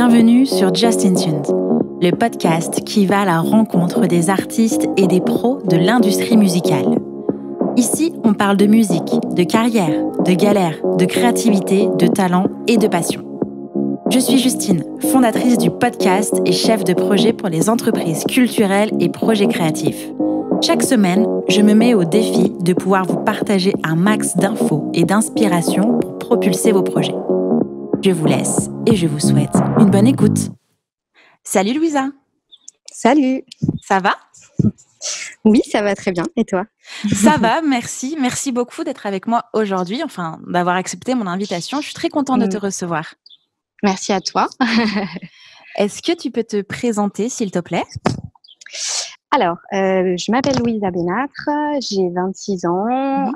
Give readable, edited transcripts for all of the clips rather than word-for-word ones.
Bienvenue sur Just in Tunes, le podcast qui va à la rencontre des artistes et des pros de l'industrie musicale. Ici, on parle de musique, de carrière, de galère, de créativité, de talent et de passion. Je suis Justine, fondatrice du podcast et chef de projet pour les entreprises culturelles et projets créatifs. Chaque semaine, je me mets au défi de pouvoir vous partager un max d'infos et d'inspiration pour propulser vos projets. Je vous laisse et je vous souhaite une bonne écoute. Salut Louisa. Salut. Ça va ? Oui, ça va très bien. Et toi ? Ça va, merci. Merci beaucoup d'être avec moi aujourd'hui, enfin d'avoir accepté mon invitation. Je suis très contente de te recevoir. Merci à toi. Est-ce que tu peux te présenter, s'il te plaît ? Alors, je m'appelle Louisa Bénâtre, j'ai 26 ans,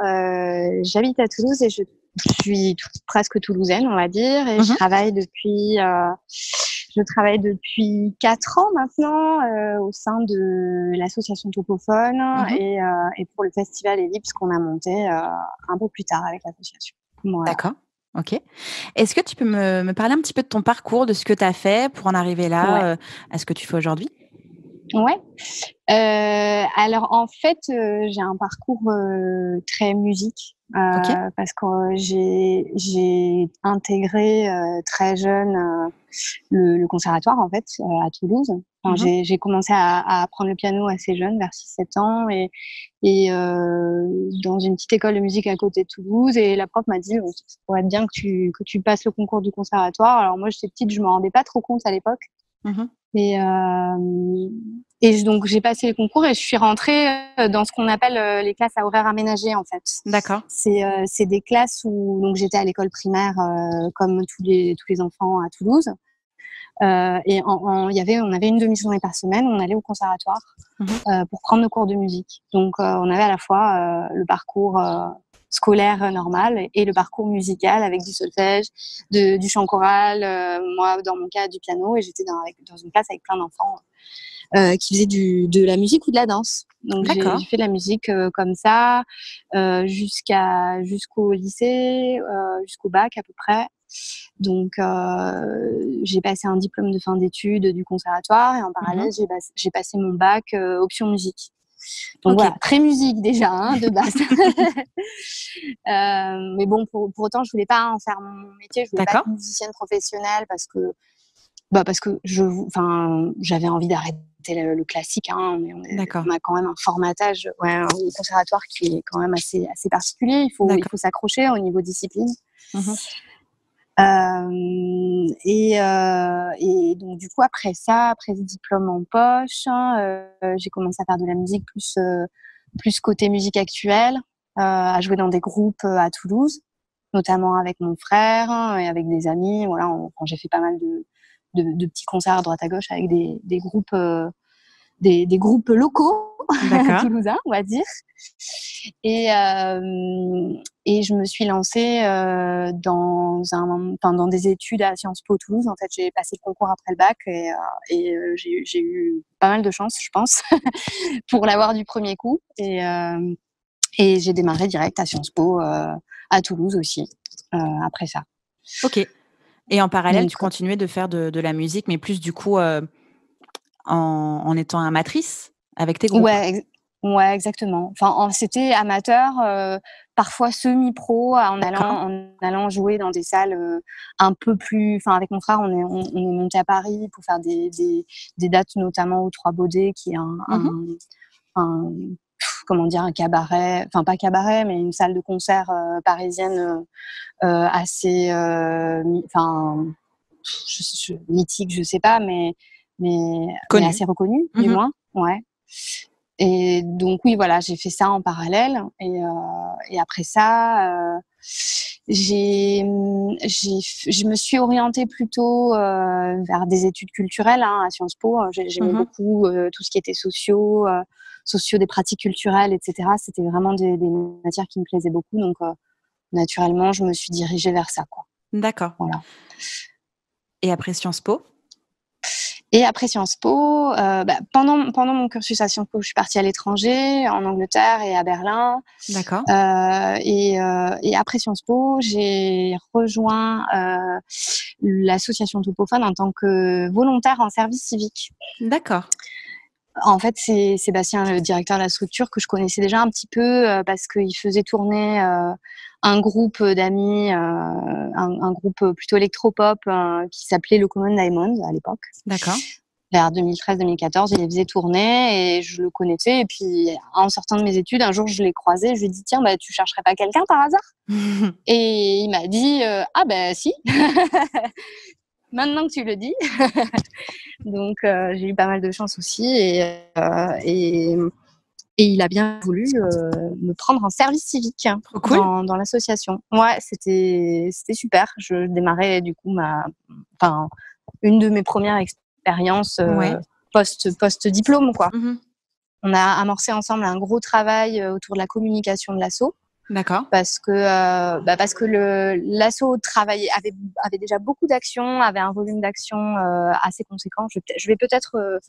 j'habite à Toulouse et je suis presque toulousaine, on va dire, et je travaille depuis 4 ans maintenant au sein de l'association Topophone et pour le festival Ellipse qu'on a monté un peu plus tard avec l'association. Voilà. D'accord. Ok. Est-ce que tu peux me parler un petit peu de ton parcours, de ce que tu as fait pour en arriver là, à ce que tu fais aujourd'hui ? Ouais. Alors en fait, j'ai un parcours très musique parce que j'ai intégré très jeune le conservatoire en fait à Toulouse. Enfin, j'ai commencé à apprendre le piano assez jeune, vers 6-7 ans, et dans une petite école de musique à côté de Toulouse. Et la prof m'a dit ça pourrait être bien que tu passes le concours du conservatoire. Alors moi j'étais petite, je me rendais pas trop compte à l'époque. Et donc j'ai passé le concours et je suis rentrée dans ce qu'on appelle les classes à horaire aménagé en fait. D'accord. C'est des classes où donc j'étais à l'école primaire comme tous les enfants à Toulouse. Et on avait une demi-journée par semaine où on allait au conservatoire pour prendre nos cours de musique. Donc on avait à la fois le parcours scolaire normal et le parcours musical avec du solfège, du chant choral, moi dans mon cas du piano, et j'étais dans une classe avec plein d'enfants qui faisaient de la musique ou de la danse. Donc j'ai fait de la musique comme ça jusqu'au lycée, jusqu'au bac à peu près. Donc j'ai passé un diplôme de fin d'études du conservatoire et en parallèle j'ai passé mon bac option musique. Donc voilà, très musique déjà de base. Mais bon, pour autant, je voulais pas en faire mon métier. Je voulais pas être musicienne professionnelle parce que j'avais envie d'arrêter le classique. Mais on a quand même un formatage au conservatoire qui est quand même assez particulier. Il faut s'accrocher au niveau discipline. Et donc du coup après ce diplôme en poche, j'ai commencé à faire de la musique plus côté musique actuelle, à jouer dans des groupes à Toulouse, notamment avec mon frère et avec des amis. Voilà, j'ai fait pas mal de petits concerts à droite à gauche avec des groupes des groupes locaux toulousains, on va dire. Et je me suis lancée dans des études à Sciences Po Toulouse. En fait, j'ai passé le concours après le bac et j'ai eu pas mal de chance, je pense, pour l'avoir du premier coup. Et j'ai démarré direct à Sciences Po à Toulouse aussi, après ça. Ok. Et en parallèle, tu continuais de faire de la musique, mais plus du coup en étant amatrice avec tes groupes. Ouais, exactement. Enfin, c'était amateur, parfois semi-pro, en allant jouer dans des salles un peu plus. Enfin, avec mon frère, on est monté à Paris pour faire des dates, notamment au Trois Baudets, qui est un cabaret. Enfin, pas cabaret, mais une salle de concert parisienne assez, mythique, je sais pas, mais assez reconnue, du moins. Ouais. Et donc oui, voilà, j'ai fait ça en parallèle et après ça, je me suis orientée plutôt vers des études culturelles à Sciences Po. J'aimais beaucoup tout ce qui était sociaux, des pratiques culturelles, etc. C'était vraiment des matières qui me plaisaient beaucoup, donc naturellement, je me suis dirigée vers ça, quoi. D'accord. Voilà. Et après Sciences Po ? Et après Sciences Po, pendant mon cursus à Sciences Po, je suis partie à l'étranger, en Angleterre et à Berlin. D'accord. Et après Sciences Po, j'ai rejoint l'association Topophone en tant que volontaire en service civique. D'accord. En fait, c'est Sébastien, le directeur de la structure, que je connaissais déjà un petit peu parce qu'il faisait tourner un groupe d'amis, un groupe plutôt électropop qui s'appelait le Common Diamond à l'époque. D'accord. Vers 2013-2014, il les faisait tourner et je le connaissais. Et puis, en sortant de mes études, un jour, je l'ai croisé. Je lui ai dit, tiens, tu chercherais pas quelqu'un par hasard? Et il m'a dit, ah ben si, maintenant que tu le dis. Donc, j'ai eu pas mal de chance aussi. Et il a bien voulu me prendre en service civique Trop cool. dans l'association. Ouais, c'était super. Je démarrais du coup une de mes premières expériences post-diplôme, quoi. On a amorcé ensemble un gros travail autour de la communication de l'asso. D'accord. Parce que l'asso avait déjà beaucoup d'actions, avait un volume d'actions assez conséquent. Je vais peut-être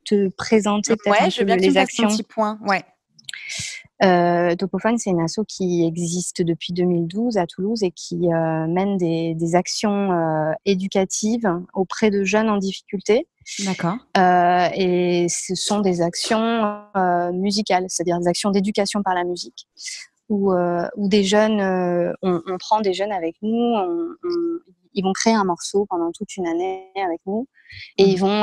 te présenter un je veux peu bien que tu les me fasses actions. un petit point. Ouais. Topophone, c'est une asso qui existe depuis 2012 à Toulouse et qui mène des actions éducatives auprès de jeunes en difficulté. D'accord. Et ce sont des actions musicales, c'est-à-dire des actions d'éducation par la musique, où des jeunes, on prend des jeunes avec nous, ils vont créer un morceau pendant toute une année avec nous, et ils vont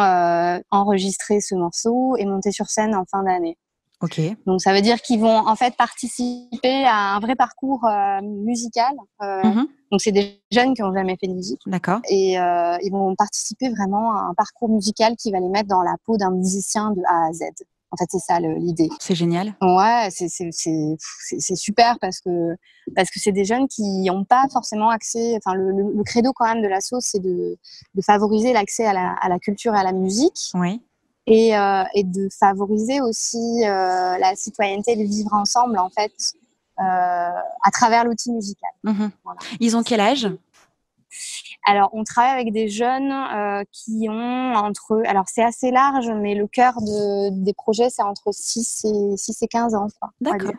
enregistrer ce morceau et monter sur scène en fin d'année. Ok. Donc ça veut dire qu'ils vont en fait participer à un vrai parcours musical. Donc c'est des jeunes qui n'ont jamais fait de musique. D'accord. Et ils vont participer vraiment à un parcours musical qui va les mettre dans la peau d'un musicien de A à Z. En fait, c'est ça l'idée. C'est génial. Ouais, c'est super parce que c'est des jeunes qui n'ont pas forcément accès. Enfin, le credo quand même de l'asso, c'est de favoriser l'accès à la culture et à la musique. Oui. Et de favoriser aussi la citoyenneté, le vivre ensemble en fait à travers l'outil musical. Voilà. Ils ont quel âge? Alors, on travaille avec des jeunes qui ont alors c'est assez large, mais le cœur des projets, c'est entre 6 et 15 ans. Quoi, d'accord.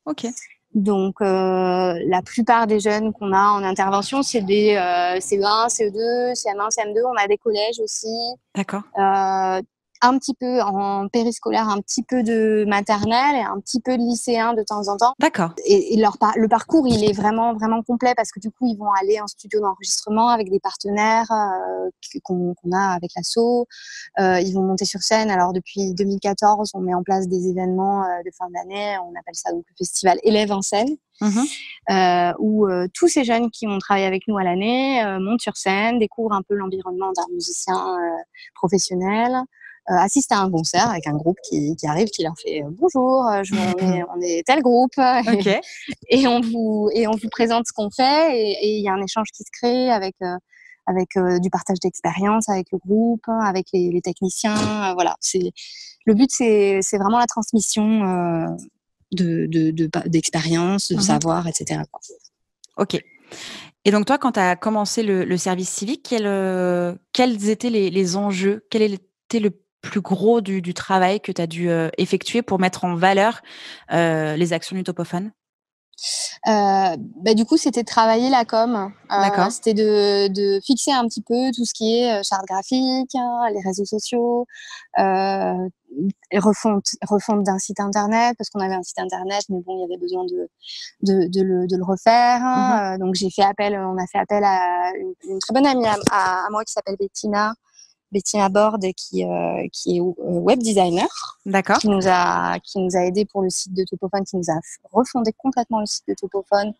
Ok. Donc, la plupart des jeunes qu'on a en intervention, c'est des CE1, CE2, CM1, CM2. On a des collèges aussi. D'accord. Un petit peu en périscolaire, un petit peu de maternelle et un petit peu de lycéen de temps en temps. D'accord. Et le parcours, il est vraiment, vraiment complet parce que du coup, ils vont aller en studio d'enregistrement avec des partenaires qu'on a avec l'asso. Ils vont monter sur scène. Alors, depuis 2014, on met en place des événements de fin d'année. On appelle ça donc le festival Élèves en scène. Où tous ces jeunes qui ont travaillé avec nous à l'année montent sur scène, découvrent un peu l'environnement d'un musicien professionnel, assistent à un concert avec un groupe qui arrive, qui leur fait bonjour, on est tel groupe, okay. et on vous présente ce qu'on fait, et il y a un échange qui se crée avec du partage d'expérience avec le groupe, avec les techniciens. Voilà, le but, c'est vraiment la transmission d'expérience, de savoir, etc. Ok. Et donc toi, quand tu as commencé le service civique, quels étaient les enjeux? Quel était le plus gros du travail que tu as dû effectuer pour mettre en valeur les actions du Topophone? Du coup, c'était de travailler la com. C'était de fixer un petit peu tout ce qui est charte graphique, les réseaux sociaux, refonte d'un site internet, parce qu'on avait un site internet, mais bon, il y avait besoin de le refaire. Donc, on a fait appel à une très bonne amie à moi qui s'appelle Bettina Bord, qui est web designer. D'accord. Qui nous a aidé pour le site de Topophone, qui nous a refondé complètement le site de Topophone,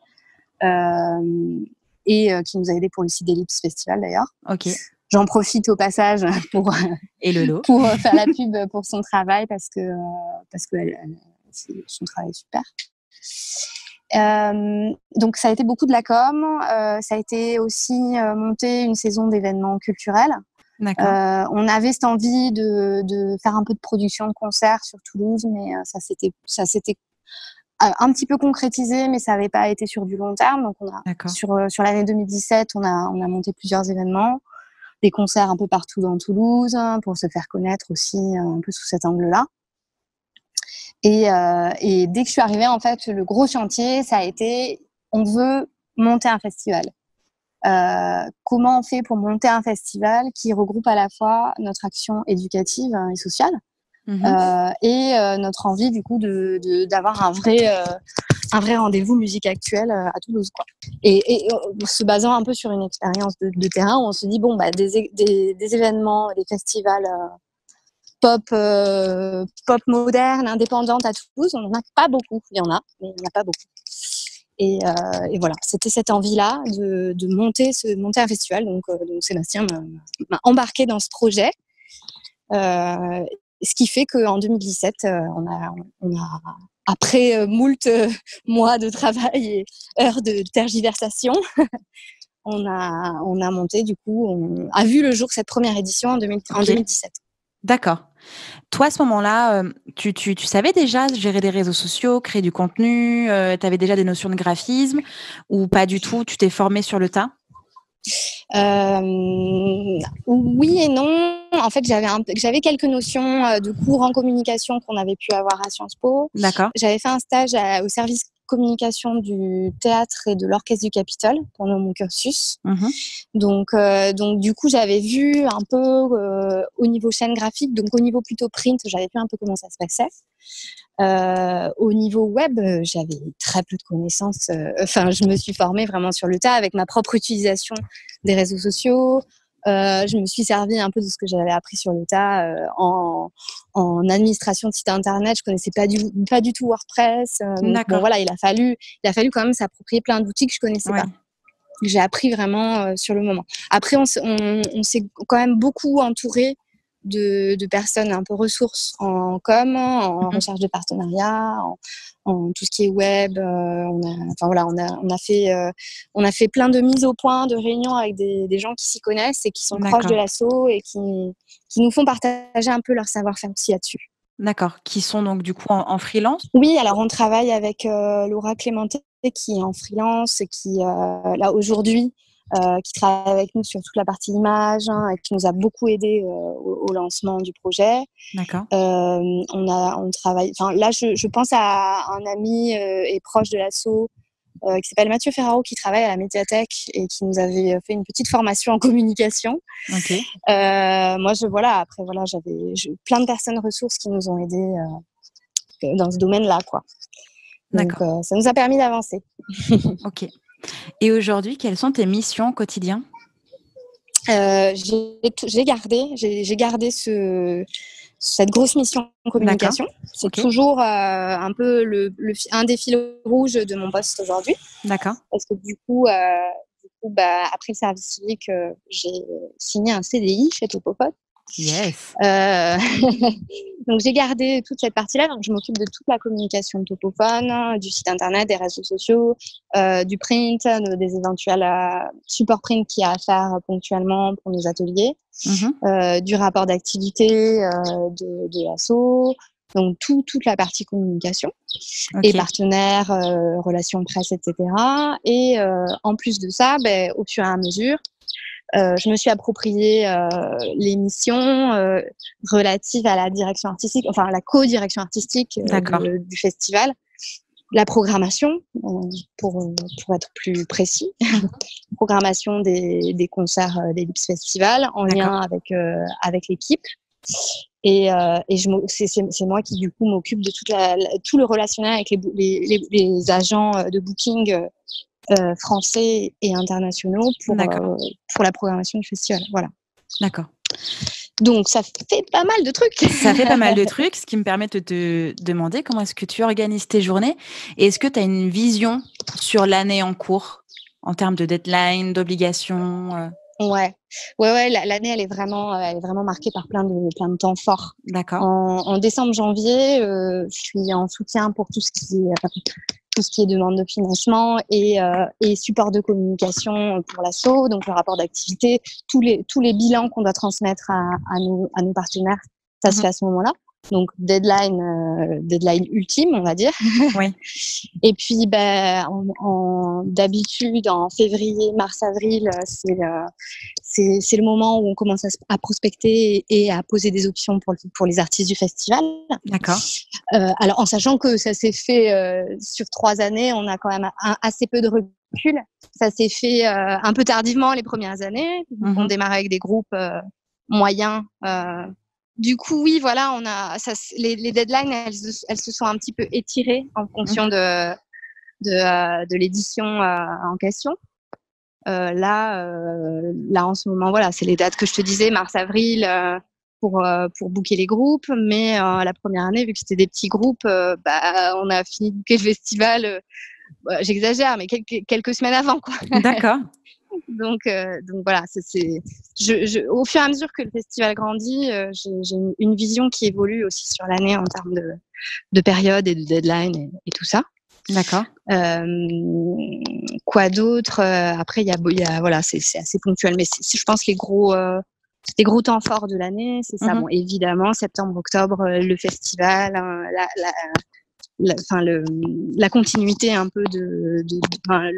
et qui nous a aidé pour le site d'Ellipse Festival d'ailleurs. Ok. J'en profite au passage pour faire la pub pour son travail, parce que son travail est super. Donc ça a été beaucoup de la com, ça a été aussi monter une saison d'événements culturels. On avait cette envie de faire un peu de production de concerts sur Toulouse, mais ça s'était un petit peu concrétisé, mais ça n'avait pas été sur du long terme. Donc sur l'année 2017, on a monté plusieurs événements. des concerts un peu partout dans Toulouse, pour se faire connaître aussi un peu sous cet angle-là. Et dès que je suis arrivée, en fait, le gros chantier, ça a été, on veut monter un festival. Comment on fait pour monter un festival qui regroupe à la fois notre action éducative et sociale, et notre envie du coup d'avoir un vrai rendez-vous musique actuelle à Toulouse, quoi. Et se basant un peu sur une expérience de terrain, où on se dit bon, bah des événements, des festivals pop moderne, indépendante à Toulouse, on n'en a pas beaucoup. Il y en a, mais il n'y en a pas beaucoup. Et voilà, c'était cette envie-là de monter un festival. Donc Sébastien m'a embarqué dans ce projet. Ce qui fait qu'en 2017, on a après moult mois de travail et heures de tergiversation, on a monté, du coup, on a vu le jour cette première édition en 2017. D'accord. Toi, à ce moment-là, tu savais déjà gérer des réseaux sociaux, créer du contenu, tu avais déjà des notions de graphisme ou pas du tout, tu t'es formée sur le tas? Oui et non. En fait, j'avais quelques notions de cours en communication qu'on avait pu avoir à Sciences Po. D'accord. J'avais fait un stage au service communication du théâtre et de l'orchestre du Capitole pendant mon cursus. Donc du coup, j'avais vu un peu au niveau chaîne graphique, donc au niveau plutôt print, j'avais vu un peu comment ça se passait. Au niveau web, j'avais très peu de connaissances. Enfin, je me suis formée vraiment sur le tas avec ma propre utilisation des réseaux sociaux. Je me suis servie un peu de ce que j'avais appris sur le tas en administration de site internet. Je connaissais pas du tout WordPress. Donc bon, voilà, il a fallu quand même s'approprier plein d'outils que je connaissais pas. J'ai appris vraiment sur le moment. Après, on s'est quand même beaucoup entouré de personnes un peu ressources en com, en recherche de partenariats, en tout ce qui est web. On a fait plein de mises au point, de réunions avec des gens qui s'y connaissent et qui sont proches de l'asso et qui nous font partager un peu leur savoir-faire aussi là-dessus. D'accord. Qui sont donc du coup en freelance? Oui, alors on travaille avec Laura Clémenté qui est en freelance et qui, là aujourd'hui, qui travaille avec nous sur toute la partie image, et qui nous a beaucoup aidé au lancement du projet. D'accord. On travaille. Enfin, là, je pense à un ami et proche de l'asso qui s'appelle Mathieu Ferraro, qui travaille à la médiathèque et qui nous avait fait une petite formation en communication. Okay. Moi, j'avais plein de personnes ressources qui nous ont aidés dans ce domaine-là, quoi. Donc, ça nous a permis d'avancer. Ok. Et aujourd'hui, quelles sont tes missions au quotidien? J'ai gardé cette grosse mission en communication. C'est toujours un peu un des fils rouges de mon poste aujourd'hui. D'accord. Parce que du coup, après le service civique, j'ai signé un CDI chez Topophone. Yes. Donc j'ai gardé toute cette partie-là. Donc je m'occupe de toute la communication de Topophone, du site internet, des réseaux sociaux, du print, des éventuels supports print qu'il y a à faire ponctuellement pour nos ateliers, du rapport d'activité de l'asso. Donc toute la partie communication et partenaires, relations presse, etc. Et en plus de ça, au fur et à mesure, je me suis approprié les missions relatives à la direction artistique, enfin à la co-direction artistique du festival, la programmation, pour être plus précis, programmation des concerts d'Ellipse Festival en lien avec l'équipe. Et c'est moi qui du coup m'occupe de tout le relationnel avec les agents de booking français et internationaux pour la programmation du festival. Voilà. D'accord. Donc, ça fait pas mal de trucs. Ça fait pas mal de trucs, ce qui me permet de te demander comment est-ce que tu organises tes journées et est-ce que tu as une vision sur l'année en cours en termes de deadline, d'obligations? Ouais. L'année, elle est vraiment marquée par plein de temps forts. D'accord. En décembre, janvier, je suis en soutien pour tout ce qui est demande de financement et support de communication pour l'asso, donc le rapport d'activité, tous les bilans qu'on doit transmettre à nos partenaires, ça se fait à ce moment-là. Donc deadline ultime, on va dire. Oui. Et puis d'habitude en février, mars, avril, c'est le moment où on commence à prospecter et à poser des options pour les artistes du festival. D'accord. Alors en sachant que ça s'est fait sur 3 années, on a quand même assez peu de recul. Ça s'est fait un peu tardivement les premières années. On démarrait avec des groupes moyens. Du coup, oui, voilà, les deadlines, elles se sont un petit peu étirées en fonction de l'édition en question. Là, en ce moment, voilà, c'est les dates que je te disais, mars-avril, pour booker les groupes. Mais la première année, vu que c'était des petits groupes, on a fini de booker le festival, j'exagère, mais quelques semaines avant, quoi. D'accord. Donc voilà, au fur et à mesure que le festival grandit, j'ai une vision qui évolue aussi sur l'année en termes de période et de deadline et tout ça. D'accord. Quoi d'autre? Après, il y a voilà, c'est assez ponctuel, mais je pense les gros temps forts de l'année, c'est ça. Bon, évidemment, septembre, octobre, le festival, hein, la continuité un peu pas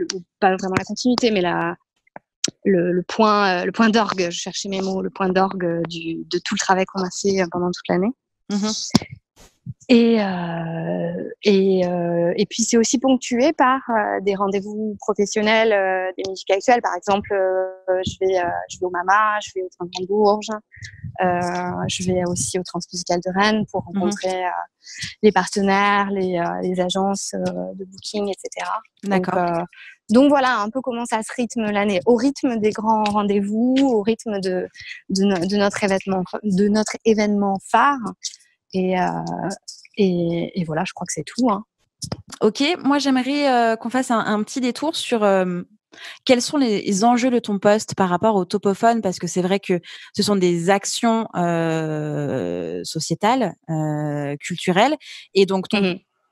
vraiment la continuité, mais le point d'orgue, je cherchais mes mots, le point d'orgue de tout le travail qu'on a fait pendant toute l'année. Et puis c'est aussi ponctué par des rendez-vous professionnels des musiques actuelles. Par exemple, je vais au MAMA, je vais au Trinquet de Bourges, je vais aussi au Transmusical de Rennes pour rencontrer les partenaires, les agences de booking, etc. D'accord. Donc voilà un peu comment ça se rythme l'année, au rythme des grands rendez-vous, au rythme de notre événement phare. Et voilà, je crois que c'est tout. Hein. Ok, moi j'aimerais qu'on fasse un petit détour sur quels sont les enjeux de ton poste par rapport au Topophone, parce que c'est vrai que ce sont des actions sociétales, culturelles, et donc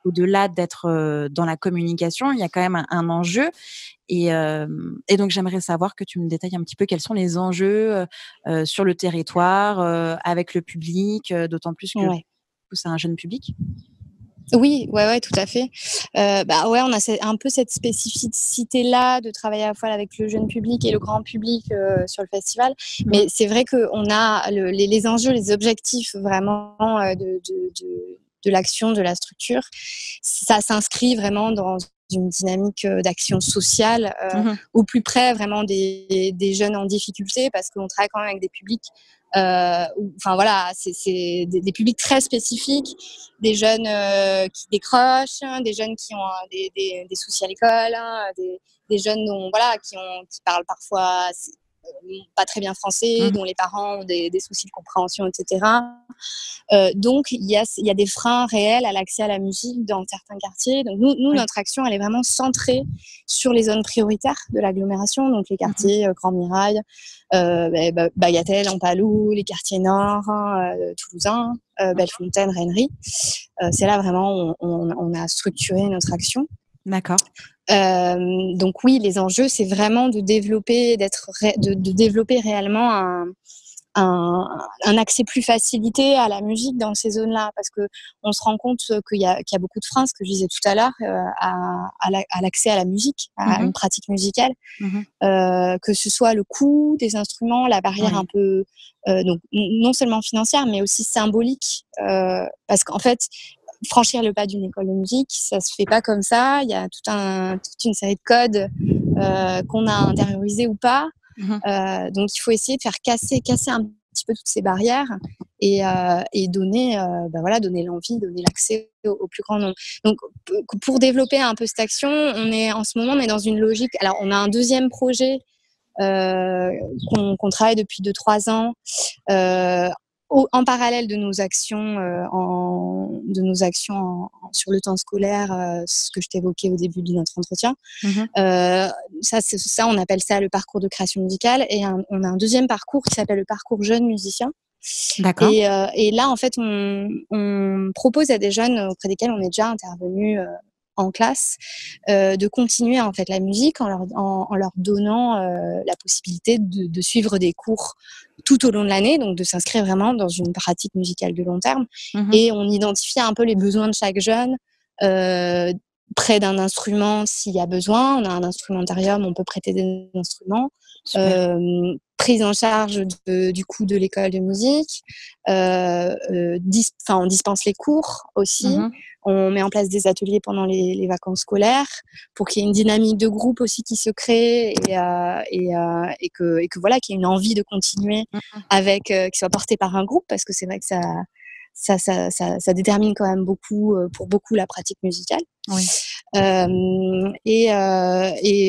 au-delà d'être dans la communication, il y a quand même un enjeu. Et donc j'aimerais savoir que tu me détailles un petit peu quels sont les enjeux sur le territoire, avec le public, d'autant plus que c'est un jeune public. Oui, ouais, tout à fait. Ouais, on a un peu cette spécificité-là de travailler à la fois avec le jeune public et le grand public sur le festival. Mais c'est vrai qu'on a les enjeux, les objectifs vraiment de l'action, de la structure. Ça s'inscrit vraiment dans une dynamique d'action sociale au plus près vraiment des jeunes en difficulté, parce qu'on travaille quand même avec des publics enfin voilà, c'est des publics très spécifiques, des jeunes qui décrochent, des jeunes qui ont des soucis à l'école, des jeunes qui parlent parfois pas très bien français, dont les parents ont des soucis de compréhension, etc. Donc il y a des freins réels à l'accès à la musique dans certains quartiers. Donc nous notre action, elle est vraiment centrée sur les zones prioritaires de l'agglomération, donc les quartiers Grand Mirail, Bagatelle, Ampalou, les quartiers nord, toulousains, Bellefontaine, Rennery. C'est là vraiment où on a structuré notre action. D'accord. Donc oui, les enjeux, c'est vraiment de développer réellement un accès plus facilité à la musique dans ces zones-là, parce que on se rend compte qu'il y a beaucoup de freins, ce que je disais tout à l'heure, à l'accès à la musique, à une pratique musicale, que ce soit le coût des instruments, la barrière un peu donc non seulement financière, mais aussi symbolique, parce qu'en fait, franchir le pas d'une école de musique, ça se fait pas comme ça. Il y a toute une série de codes qu'on a intériorisés ou pas. Donc il faut essayer de faire casser un petit peu toutes ces barrières et donner l'envie, donner l'accès au plus grand nombre. Donc pour développer un peu cette action, en ce moment on est dans une logique. Alors on a un deuxième projet qu'on travaille depuis 2-3 ans en parallèle de nos actions sur le temps scolaire, ce que je t'évoquais au début de notre entretien. Ça, on appelle ça le parcours de création musicale, et on a un deuxième parcours qui s'appelle le parcours jeune musicien. D'accord. Et là, en fait, on propose à des jeunes auprès desquels on est déjà intervenu en classe de continuer en fait la musique en leur donnant la possibilité de suivre des cours tout au long de l'année, donc de s'inscrire vraiment dans une pratique musicale de long terme. Et on identifiait un peu les besoins de chaque jeune, près d'un instrument s'il y a besoin. On a un instrumentarium, on peut prêter des instruments. Prise en charge du coût de l'école de musique. On dispense les cours aussi. On met en place des ateliers pendant les vacances scolaires pour qu'il y ait une dynamique de groupe aussi qui se crée et que voilà, qu'il y ait une envie de continuer avec, qui soit portée par un groupe, parce que c'est vrai que ça détermine quand même beaucoup, pour beaucoup, la pratique musicale. Oui. Et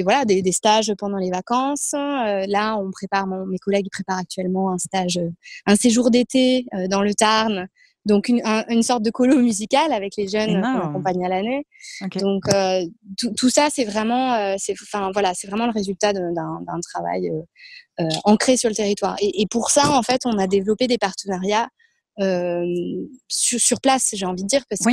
voilà, des stages pendant les vacances. Là, mes collègues préparent actuellement un stage, un séjour d'été dans le Tarn. Donc une sorte de colo musical avec les jeunes qu'on accompagne à l'année. Okay. Donc tout ça, c'est vraiment, c'est vraiment le résultat d'un travail ancré sur le territoire. Et pour ça, en fait, on a développé des partenariats sur place, j'ai envie de dire, parce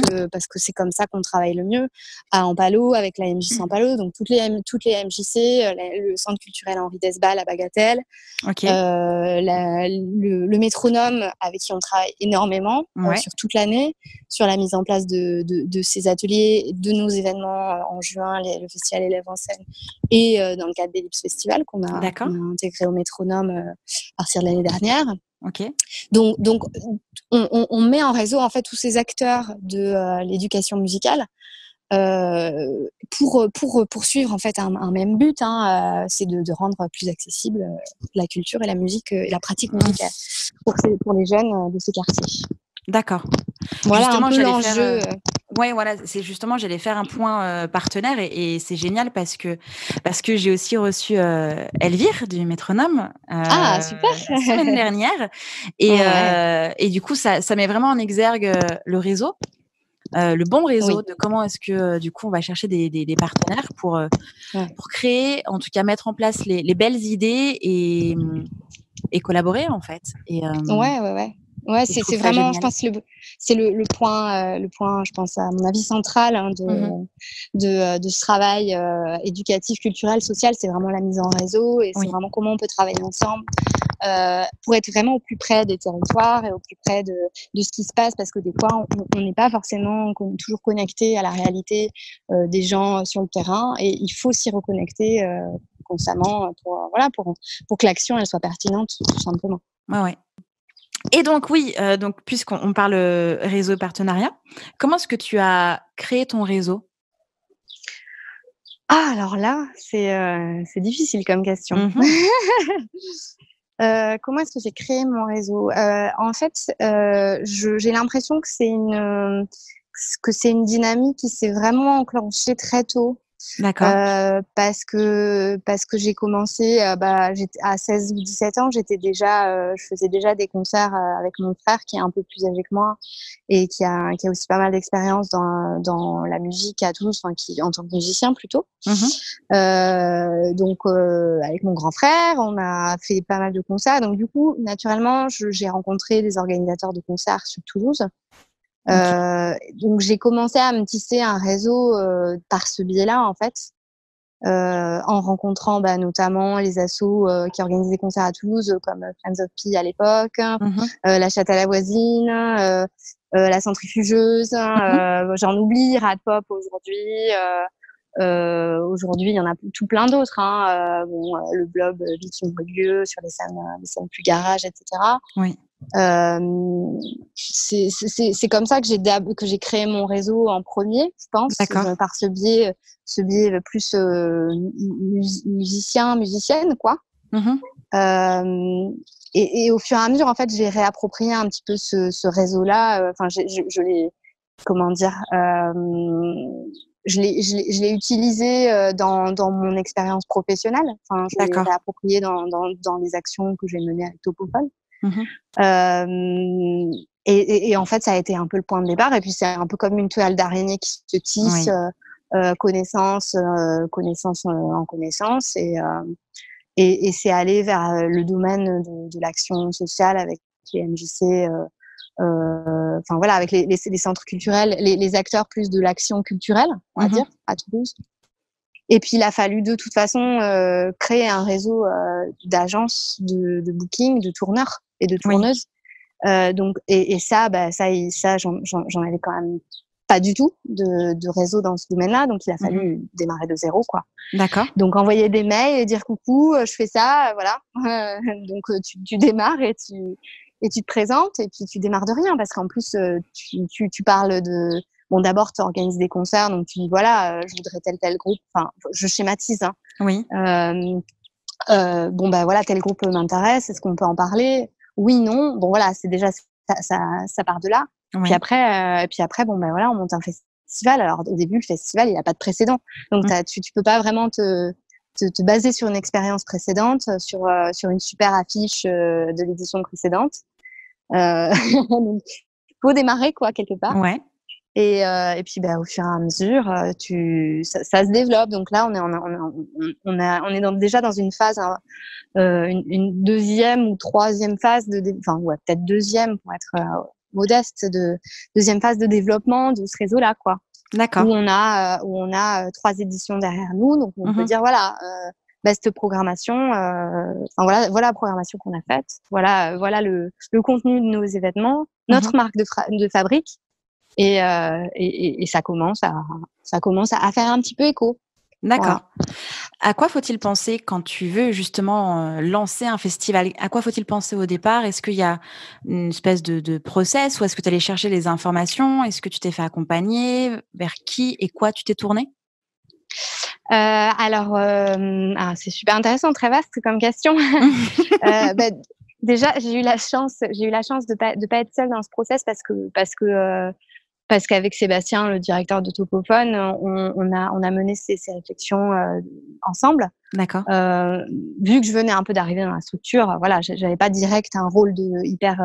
que c'est comme ça qu'on travaille le mieux, à Ampalo, avec la MJC Ampalo, donc toutes les MJC, le centre culturel Henri Desbal à Bagatelle, le métronome avec qui on travaille énormément sur toute l'année, sur la mise en place de ces ateliers, de nos événements en juin, le festival Élèves en scène, et dans le cadre d'Ellipse Festival qu'on a intégré au métronome à partir de l'année dernière. Donc on met en réseau en fait tous ces acteurs de l'éducation musicale pour poursuivre en fait un même but, c'est de rendre plus accessible la culture et la musique et la pratique musicale pour les jeunes de ces quartiers. D'accord. Voilà justement, un peu l'enjeu. Voilà, c'est justement, j'allais faire un point partenaire et c'est génial parce que j'ai aussi reçu Elvire du Métronome super. la semaine dernière et du coup ça met vraiment en exergue le réseau. Le bon réseau de comment est-ce que du coup on va chercher des partenaires pour créer, en tout cas mettre en place les belles idées et collaborer en fait. Ouais, c'est vraiment, génial. Je pense, c'est le point, je pense, à mon avis, central de ce travail éducatif, culturel, social. C'est vraiment la mise en réseau et c'est vraiment comment on peut travailler ensemble pour être vraiment au plus près des territoires et au plus près de ce qui se passe, parce que des fois, on n'est pas forcément toujours connecté à la réalité des gens sur le terrain, et il faut s'y reconnecter constamment pour que l'action elle soit pertinente, tout simplement. Ouais. Et donc puisqu'on parle réseau partenariat, comment est-ce que tu as créé ton réseau ? Alors là, c'est difficile comme question. Comment est-ce que j'ai créé mon réseau ? En fait, j'ai l'impression que c'est une dynamique qui s'est vraiment enclenchée très tôt. D'accord. Parce que j'ai commencé, j'étais à 16 ou 17 ans, je faisais déjà des concerts avec mon frère qui est un peu plus âgé que moi et qui a aussi pas mal d'expérience dans la musique à Toulouse, qui en tant que musicien plutôt. Donc avec mon grand frère, on a fait pas mal de concerts. Donc du coup, naturellement, j'ai rencontré des organisateurs de concerts sur Toulouse. Donc j'ai commencé à me tisser un réseau par ce biais-là, en fait, en rencontrant notamment les assos qui organisent des concerts à Toulouse, comme Friends of Pi à l'époque, la Chatte à la voisine, la Centrifugeuse, j'en oublie, Rad Pop aujourd'hui. Aujourd'hui, il y en a tout plein d'autres. Le Blob, Viking-Beaulieu, sur les scènes plus garage, etc. Oui. C'est comme ça que j'ai créé mon réseau en premier, je pense, par ce biais plus musicienne, quoi. Et au fur et à mesure, en fait, j'ai réapproprié un petit peu ce réseau-là. Je l'ai, comment dire, je l'ai utilisé dans mon expérience professionnelle. Je l'ai réapproprié dans les actions que j'ai menées avec Topophone. Et en fait, ça a été un peu le point de départ. Et puis, c'est un peu comme une toile d'araignée qui se tisse, connaissance en connaissance. Et c'est aller vers le domaine de l'action sociale avec les MJC, avec les centres culturels, les acteurs plus de l'action culturelle, on va dire, à Toulouse. Et puis, il a fallu de toute façon créer un réseau d'agences de booking, de tourneurs et de tourneuses. Donc, et ça, j'en avais quand même pas du tout de réseau dans ce domaine-là. Donc, il a fallu démarrer de zéro, quoi. D'accord. Donc, envoyer des mails et dire coucou, je fais ça, voilà. Donc, tu démarres et tu te présentes et puis tu démarres de rien parce qu'en plus, tu parles de... Bon, d'abord, tu organises des concerts, donc tu dis, voilà, je voudrais tel groupe. Enfin, je schématise, hein. Oui. Bon, bah voilà, tel groupe m'intéresse, est-ce qu'on peut en parler? Oui, non. Bon, voilà, c'est déjà, ça part de là. Oui. Puis après, bon, bah voilà, on monte un festival. Alors, au début, le festival, il n'a pas de précédent. Donc, tu peux pas vraiment te baser sur une expérience précédente, sur une super affiche de l'édition précédente. Donc, il faut démarrer, quoi, quelque part. Ouais. Et puis, bah, au fur et à mesure, ça se développe. Donc là, on est déjà dans une phase, une deuxième ou troisième phase enfin, ouais, peut-être deuxième pour être modeste, deuxième phase de développement de ce réseau-là, quoi. D'accord. Où on a 3 éditions derrière nous. Donc, on peut dire, voilà, cette programmation, voilà la programmation qu'on a faite. Voilà le contenu de nos événements, notre marque de fabrique. Et ça commence à faire un petit peu écho. D'accord. Voilà. À quoi faut-il penser quand tu veux justement lancer un festival? À quoi faut-il penser au départ? Est-ce qu'il y a une espèce de process ou est-ce que tu allais chercher les informations? Est-ce que tu t'es fait accompagner? Vers qui et quoi tu t'es tournée? Alors, c'est super intéressant, très vaste comme question. Déjà, j'ai eu la chance de pas être seule dans ce process parce qu'avec Sébastien, le directeur de Topophone, on a mené ces réflexions ensemble. D'accord. Vu que je venais un peu d'arriver dans la structure, voilà, j'avais pas direct un rôle hyper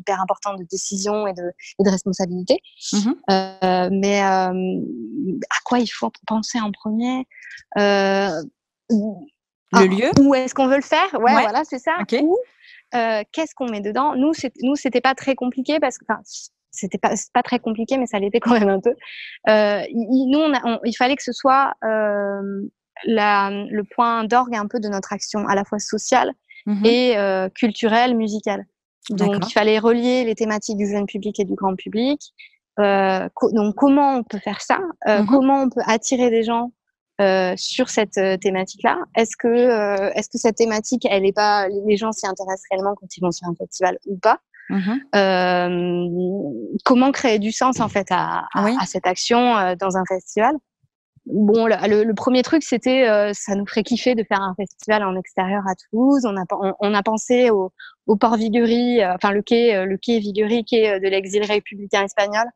important de décision et de responsabilité. Mais à quoi il faut penser en premier? Le lieu? Où est-ce qu'on veut le faire? Ouais, voilà, c'est ça. Okay. Où qu'est-ce qu'on met dedans? Nous, c'était pas très compliqué parce que, c'est pas très compliqué, mais ça l'était quand même un peu. Il fallait que ce soit le point d'orgue un peu de notre action, à la fois sociale et culturelle, musicale. Donc, il fallait relier les thématiques du jeune public et du grand public. Donc, comment on peut faire ça? Comment on peut attirer des gens sur cette thématique-là? Est-ce que cette thématique, les gens s'y intéressent réellement quand ils vont sur un festival ou pas? Comment créer du sens en fait à cette action dans un festival? Bon, le premier truc, c'était ça nous ferait kiffer de faire un festival en extérieur à Toulouse. On a pensé au port Viguerie, le quai Viguerie, quai de l'exil républicain espagnol,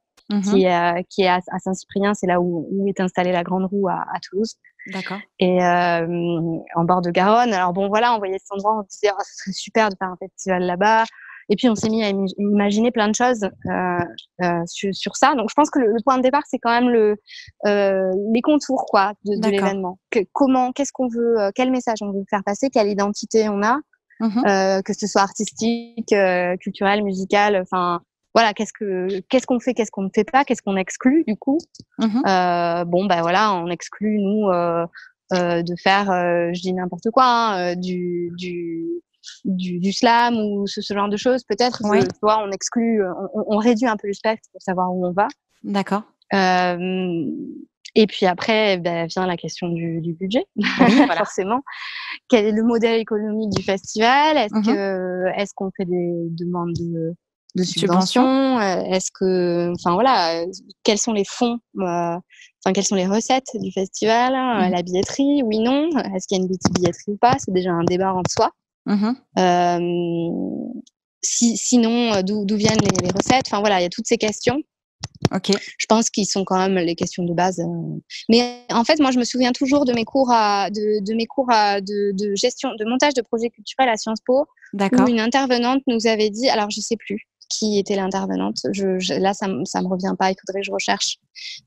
qui est à Saint-Cyprien, c'est là où est installée la Grande Roue à Toulouse. D'accord. Et en bord de Garonne. Alors bon, voilà, on voyait cet endroit, on se disait, ce serait super de faire un festival là-bas. Et puis, on s'est mis à imaginer plein de choses sur ça. Donc, je pense que le point de départ, c'est quand même les contours, quoi, de l'événement. Qu'est-ce qu'on veut, quel message on veut faire passer, quelle identité on a, que ce soit artistique, culturel, musical, enfin, voilà, qu'est-ce qu'on fait, qu'est-ce qu'on ne fait pas, qu'est-ce qu'on exclut, du coup. Voilà, on exclut, nous, de faire, je dis n'importe quoi, hein, du slam ou ce genre de choses, peut-être. Tu vois, on exclut, on réduit un peu le spectre pour savoir où on va. D'accord. Et puis après, vient la question du budget, voilà. forcément. Quel est le modèle économique du festival? Est-ce qu'on fait des demandes de subventions? Quels sont les fonds? Quelles sont les recettes du festival? La billetterie, oui, non. Est-ce qu'il y a une billetterie ou pas? C'est déjà un débat en soi. Sinon, d'où viennent les recettes? Enfin voilà, il y a toutes ces questions. Je pense qu'ils sont quand même les questions de base. Mais en fait, moi, je me souviens toujours de mes cours de gestion, de montage de projets culturels à Sciences Po, où une intervenante nous avait dit, alors je sais plus qui était l'intervenante. Là, ça me revient pas. Il faudrait que je recherche.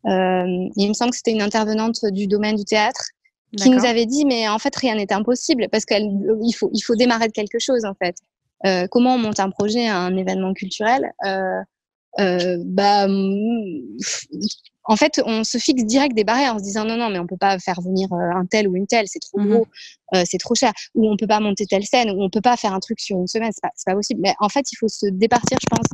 Il me semble que c'était une intervenante du domaine du théâtre qui nous avait dit, mais en fait, rien n'est impossible parce qu'il faut démarrer de quelque chose, en fait. Comment on monte un projet, un événement culturel? en fait, on se fixe direct des barrières en se disant non, mais on peut pas faire venir un tel ou une telle, c'est trop gros, c'est trop cher, ou on peut pas monter telle scène, ou on peut pas faire un truc sur une semaine, c'est pas possible. Mais en fait, il faut se départir, je pense,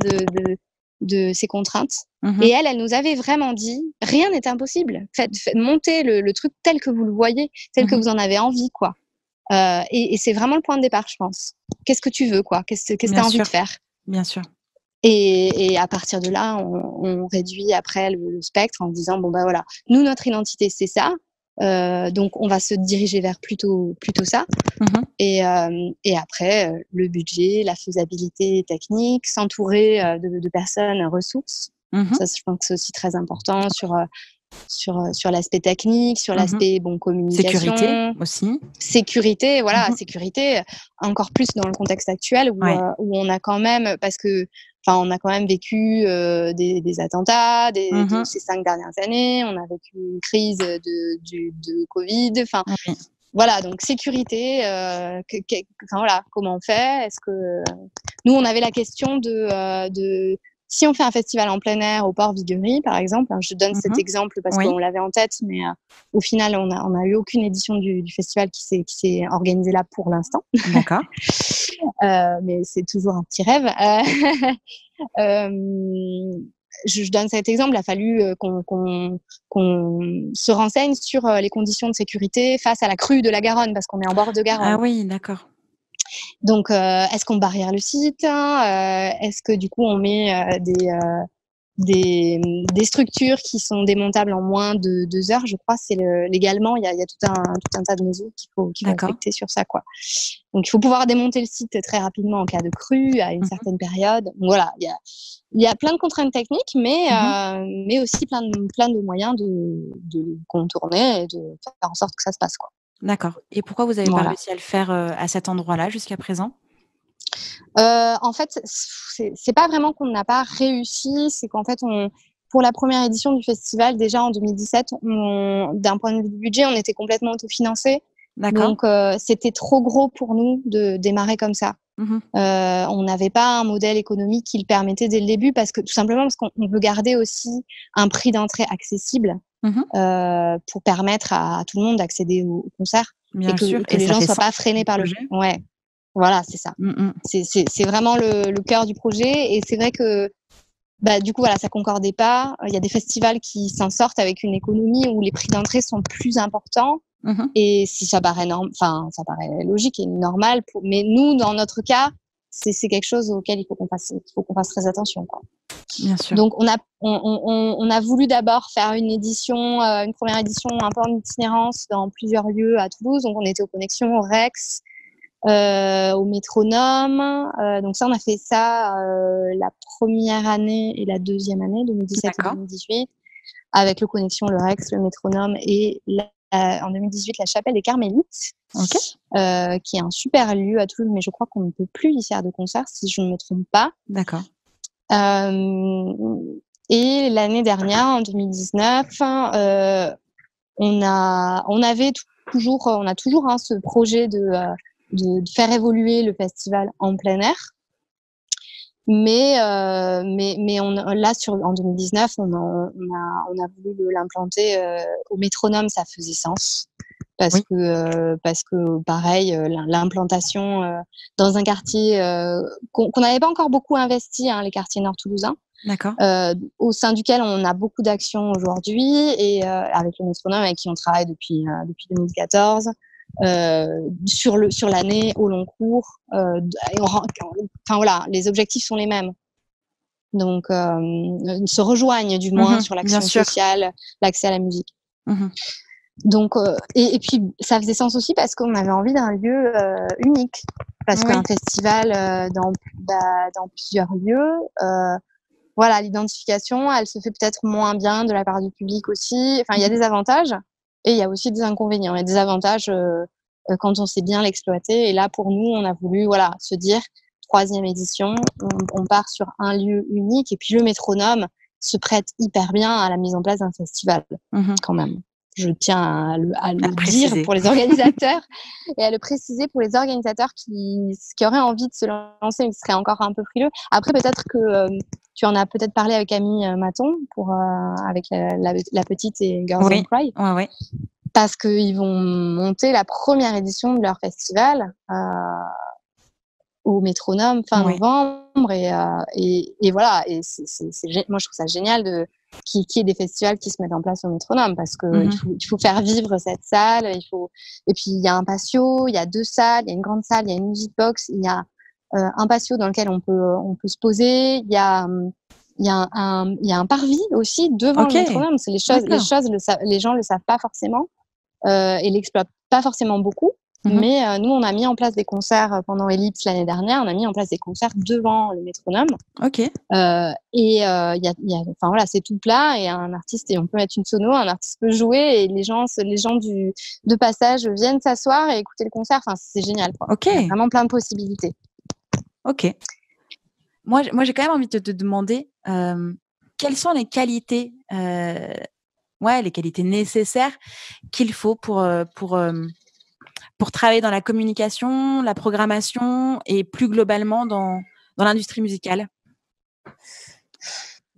de ces contraintes. Et elle nous avait vraiment dit, rien n'est impossible. Faites monter le truc tel que vous le voyez, tel que vous en avez envie, quoi. Et c'est vraiment le point de départ, je pense. Qu'est-ce que tu veux, quoi? Qu'est-ce que tu as envie de faire? Bien sûr. Et à partir de là, on réduit après le spectre en disant, bon, bah voilà, nous, notre identité, c'est ça. Donc, on va se diriger vers plutôt ça. Et après, le budget, la faisabilité technique, s'entourer de personnes ressources. Ça, je pense que c'est aussi très important sur l'aspect technique, sur l'aspect communication. Sécurité aussi. Sécurité, voilà, sécurité, encore plus dans le contexte actuel où on a quand même, parce que on a quand même vécu des attentats de ces 5 dernières années, on a vécu une crise de Covid, voilà, donc sécurité, voilà, comment on fait? Est-ce que nous, on avait la question de si on fait un festival en plein air au Port Viguerie, par exemple, je donne cet exemple parce qu'on l'avait en tête, mais au final, on a eu aucune édition du festival qui s'est organisée là pour l'instant. D'accord. Mais c'est toujours un petit rêve. Je donne cet exemple, il a fallu qu'on se renseigne sur les conditions de sécurité face à la crue de la Garonne, parce qu'on est en bord de Garonne. Ah oui, d'accord. Donc, est-ce qu'on barrière le site? Est-ce que du coup, on met des structures qui sont démontables en moins de 2 heures? Je crois c'est légalement, il y a tout un tas de mesures qu'il faut respecter sur ça, quoi. Donc, il faut pouvoir démonter le site très rapidement en cas de crue à une certaine période. Donc, voilà, il y a plein de contraintes techniques, mais aussi plein de moyens de contourner et de faire en sorte que ça se passe, quoi. D'accord. Et pourquoi vous n'avez pas réussi à le faire à cet endroit-là jusqu'à présent? En fait, c'est pas vraiment qu'on n'a pas réussi, c'est qu'en fait, pour la première édition du festival, déjà en 2017, d'un point de vue du budget, on était complètement autofinancé. Donc, c'était trop gros pour nous de démarrer comme ça. On n'avait pas un modèle économique qui le permettait dès le début, tout simplement parce qu'on veut garder aussi un prix d'entrée accessible pour permettre à tout le monde d'accéder au concert. Bien sûr, que les gens ne soient pas freinés par le jeu. Ouais. Voilà, c'est ça. C'est vraiment le cœur du projet. Et c'est vrai que du coup, voilà, ça concordait pas. Il y a des festivals qui s'en sortent avec une économie où les prix d'entrée sont plus importants. Et si ça paraît ça paraît logique et normal. Mais nous, dans notre cas, c'est quelque chose auquel il faut qu'on fasse très attention, quoi. Bien sûr. Donc, on a voulu d'abord faire une première édition un peu en itinérance dans plusieurs lieux à Toulouse. Donc, on était aux Connexions, au Rex, au Métronome. Donc ça, on a fait ça la première année et la deuxième année, 2017 et 2018, avec le Connexion, le Rex, le Métronome et en 2018 la Chapelle des Carmélites, qui est un super lieu à Toulouse, mais je crois qu'on ne peut plus y faire de concert si je ne me trompe pas. D'accord. Et l'année dernière, en 2019, on a toujours ce projet de faire évoluer le festival en plein air. Mais en 2019, on a voulu l'implanter au Métronome, ça faisait sens. Parce que pareil, l'implantation dans un quartier qu'on n'avait pas encore beaucoup investi, les quartiers nord-toulousains. D'accord. Au sein duquel on a beaucoup d'actions aujourd'hui, et avec le Métronome avec qui on travaille depuis 2014. Sur l'année au long cours, voilà, les objectifs sont les mêmes, donc se rejoignent du moins sur l'action sociale, l'accès à la musique. Donc et puis ça faisait sens aussi parce qu'on avait envie d'un lieu unique, parce qu'un festival dans plusieurs lieux, voilà, l'identification elle se fait peut-être moins bien de la part du public aussi. Enfin, il y a des avantages et il y a aussi des inconvénients. Il y a des avantages quand on sait bien l'exploiter. Et là, pour nous, on a voulu se dire, 3e édition, on part sur un lieu unique. Et puis, le Métronome se prête hyper bien à la mise en place d'un festival, quand même. je tiens à le dire préciser. pour les organisateurs et à le préciser pour les organisateurs qui auraient envie de se lancer mais qui seraient encore un peu frileux. Après, peut-être que tu en as peut-être parlé avec Camille Maton avec la petite et Girls Don't Cry. Oui. Parce qu'ils vont monter la première édition de leur festival au Métronome fin novembre et voilà. Et moi, je trouve ça génial qu'il y ait des festivals qui se mettent en place au Métronome parce que il faut faire vivre cette salle. Et puis il y a un patio, il y a 2 salles, il y a une grande salle, il y a une music box, il y a un patio dans lequel on peut se poser. Il y a un parvis aussi devant le Métronome. C'est les choses les gens le savent pas forcément et l'exploitent pas forcément beaucoup. Mais nous, on a mis en place des concerts pendant Ellipse l'année dernière. On a mis en place des concerts devant le Métronome. Enfin voilà, c'est tout plat et un artiste, et on peut mettre une sono, un artiste peut jouer et les gens de passage viennent s'asseoir et écouter le concert. Enfin, c'est génial, quoi. Il y a vraiment plein de possibilités. Ok. Moi, j'ai quand même envie de te demander quelles sont les qualités, les qualités nécessaires qu'il faut pour travailler dans la communication, la programmation et plus globalement dans l'industrie musicale.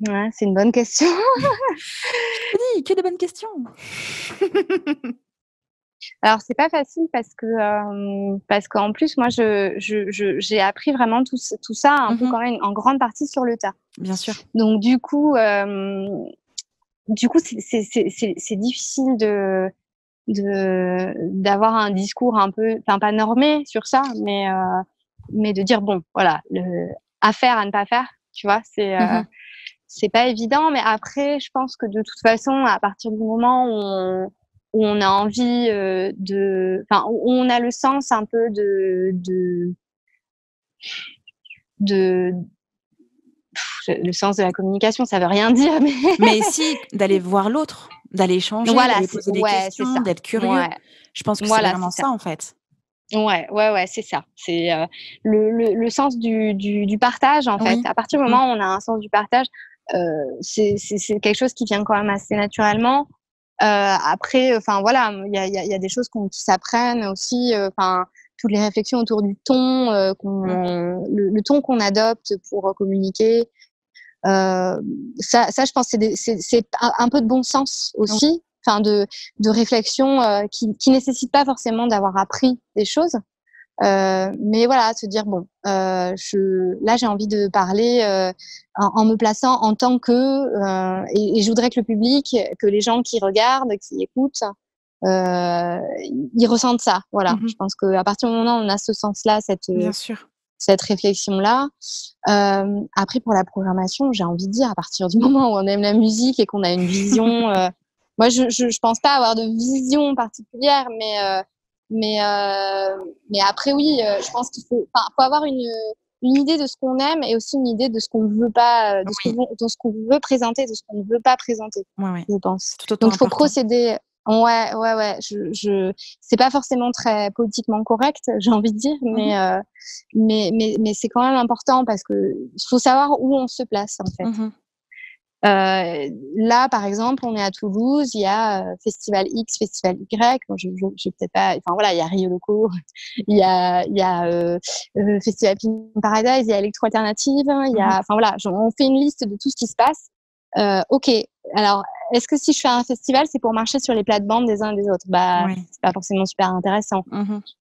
Ouais, c'est une bonne question. Je te dis, que de bonnes questions. Alors, c'est pas facile parce qu'en plus, moi, j'ai appris vraiment tout ça un peu quand même en grande partie sur le tas. Bien sûr. Donc, du coup, c'est difficile d'avoir un discours un peu, enfin, pas normé sur ça, mais de dire, bon, voilà, à faire, à ne pas faire, tu vois, c'est pas évident. Mais après, je pense que de toute façon, à partir du moment où on a envie où on a le sens un peu le sens de la communication, ça veut rien dire. Mais si, d'aller voir l'autre, d'aller échanger, d'aller poser des questions, d'être curieux. Ouais. Je pense que c'est vraiment ça, en fait. Ouais, c'est ça. C'est le sens du partage, en fait. À partir du moment où on a un sens du partage, c'est quelque chose qui vient quand même assez naturellement. Après, enfin voilà, il y a des choses qui s'apprennent aussi. Enfin, toutes les réflexions autour du ton, le ton qu'on adopte pour communiquer. Ça, je pense, c'est un peu de bon sens aussi. Enfin, de réflexion qui nécessite pas forcément d'avoir appris des choses. Mais voilà, se dire bon, là j'ai envie de parler en me plaçant en tant que et je voudrais que le public, que les gens qui regardent, qui écoutent, ils ressentent ça. Voilà, je pense qu'à partir du moment où on a ce sens-là, cette réflexion-là. Après, pour la programmation, j'ai envie de dire, à partir du moment où on aime la musique et qu'on a une vision, moi je pense pas avoir de vision particulière, mais après, oui, je pense qu'il faut avoir une idée de ce qu'on aime et aussi une idée de ce qu'on ne veut pas, de ce qu'on veut présenter, de ce qu'on ne veut pas présenter, je pense. Donc, il faut procéder. Ouais. C'est pas forcément très politiquement correct, j'ai envie de dire, mais c'est quand même important parce que il faut savoir où on se place, en fait. Là, par exemple, on est à Toulouse, il y a Festival X, Festival Y. Bon, je peut-être pas. Enfin voilà, il y a Rio Loco, il y a Festival Pink Paradise, il y a Electro Alternative, il y a. Enfin voilà, on fait une liste de tout ce qui se passe. Ok. Alors, est-ce que si je fais un festival, c'est pour marcher sur les plates-bandes des uns et des autres? C'est pas forcément super intéressant.